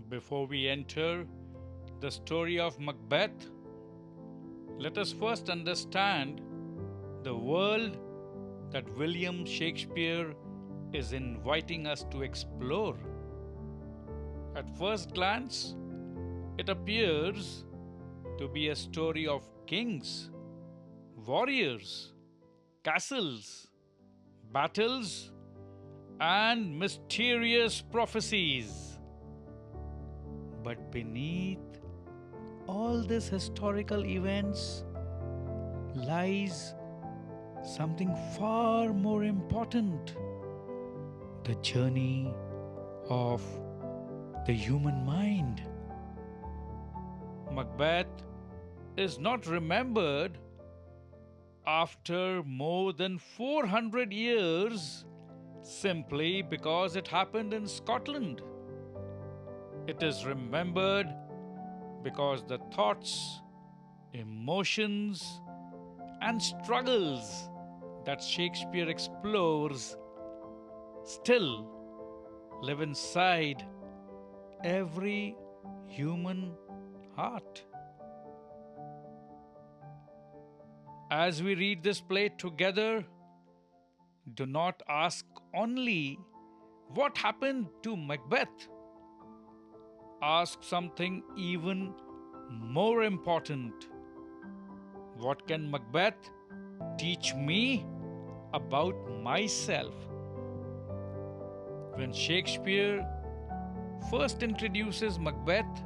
Before we enter the story of Macbeth, let us first understand the world that William Shakespeare is inviting us to explore. At first glance, it appears to be a story of kings, warriors, castles, battles, and mysterious prophecies. But beneath all these historical events lies something far more important: the journey of the human mind. Macbeth is not remembered after more than 400 years simply because it happened in Scotland. It is remembered because the thoughts, emotions, and struggles that Shakespeare explores still live inside every human heart. As we read this play together, do not ask only what happened to Macbeth. Ask something even more important. What can Macbeth teach me about myself? When Shakespeare first introduces Macbeth,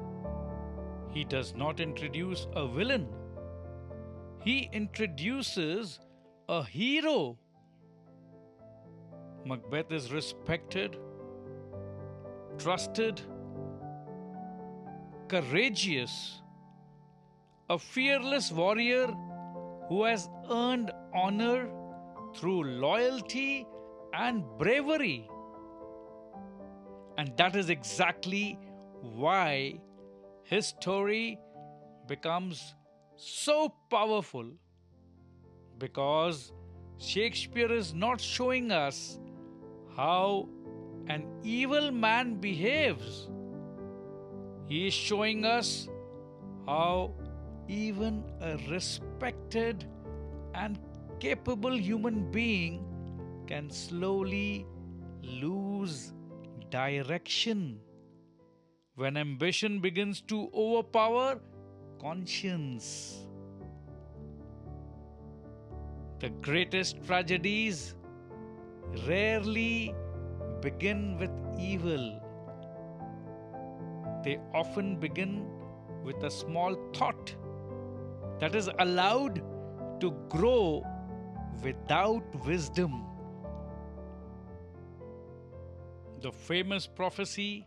he does not introduce a villain. He introduces a hero. Macbeth is respected, trusted, courageous, a fearless warrior who has earned honor through loyalty and bravery. And that is exactly why his story becomes so powerful, because Shakespeare is not showing us how an evil man behaves. He is showing us how even a respected and capable human being can slowly lose direction when ambition begins to overpower conscience. The greatest tragedies rarely begin with evil. They often begin with a small thought that is allowed to grow without wisdom. The famous prophecy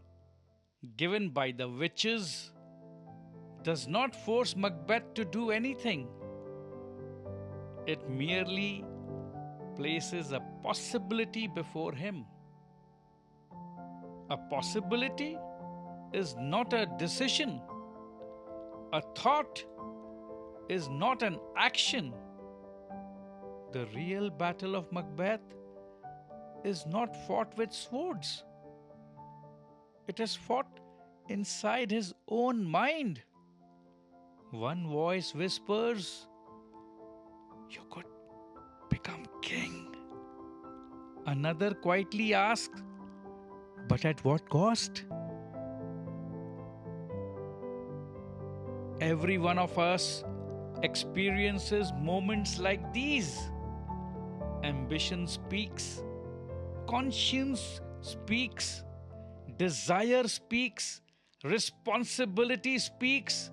given by the witches does not force Macbeth to do anything. It merely places a possibility before him. A possibility is not a decision. A thought is not an action. The real battle of Macbeth is not fought with swords. It is fought inside his own mind. One voice whispers, "You could become king." Another quietly asks, "But at what cost?" Every one of us experiences moments like these. Ambition speaks, conscience speaks, desire speaks, responsibility speaks,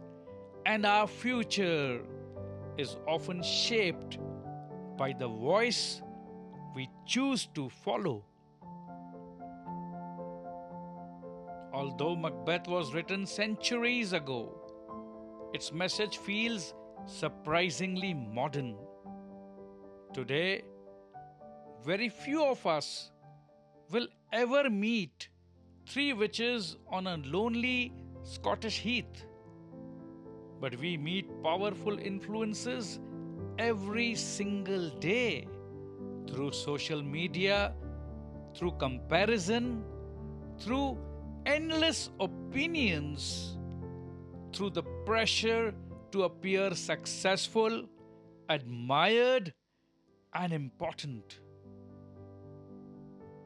and our future is often shaped by the voice we choose to follow. Although Macbeth was written centuries ago, its message feels surprisingly modern. Today, very few of us will ever meet three witches on a lonely Scottish heath. But we meet powerful influences every single day through social media, through comparison, through endless opinions through the pressure to appear successful, admired, and important.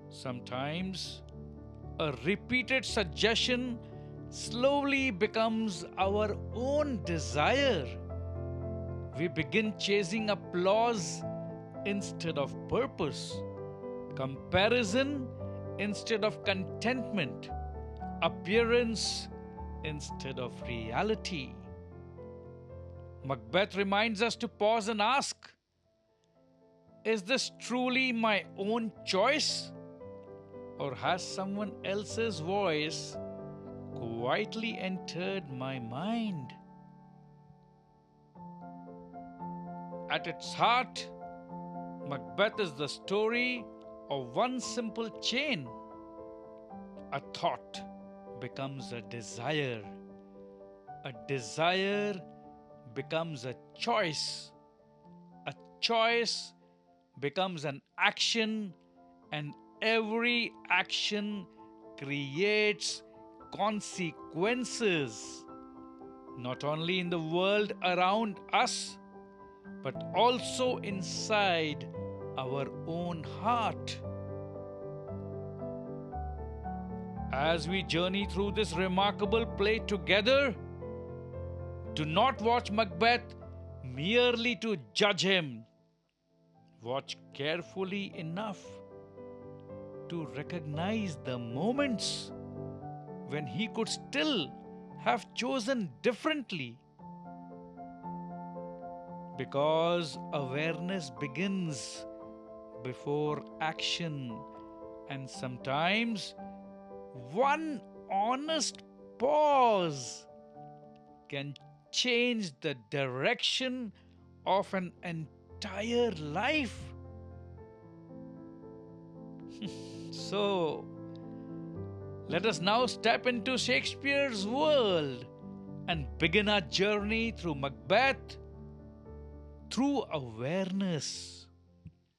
Sometimes a repeated suggestion slowly becomes our own desire. We begin chasing applause instead of purpose, comparison instead of contentment, appearance instead of reality. Macbeth reminds us to pause and ask, is this truly my own choice? Or has someone else's voice quietly entered my mind? At its heart, Macbeth is the story of one simple chain. A thought becomes a desire becomes a choice becomes an action, and every action creates consequences, not only in the world around us, but also inside our own heart. As we journey through this remarkable play together, do not watch Macbeth merely to judge him. Watch carefully enough to recognize the moments when he could still have chosen differently. Because awareness begins before action, and sometimes one honest pause can change the direction of an entire life. So, let us now step into Shakespeare's world and begin our journey through Macbeth through awareness.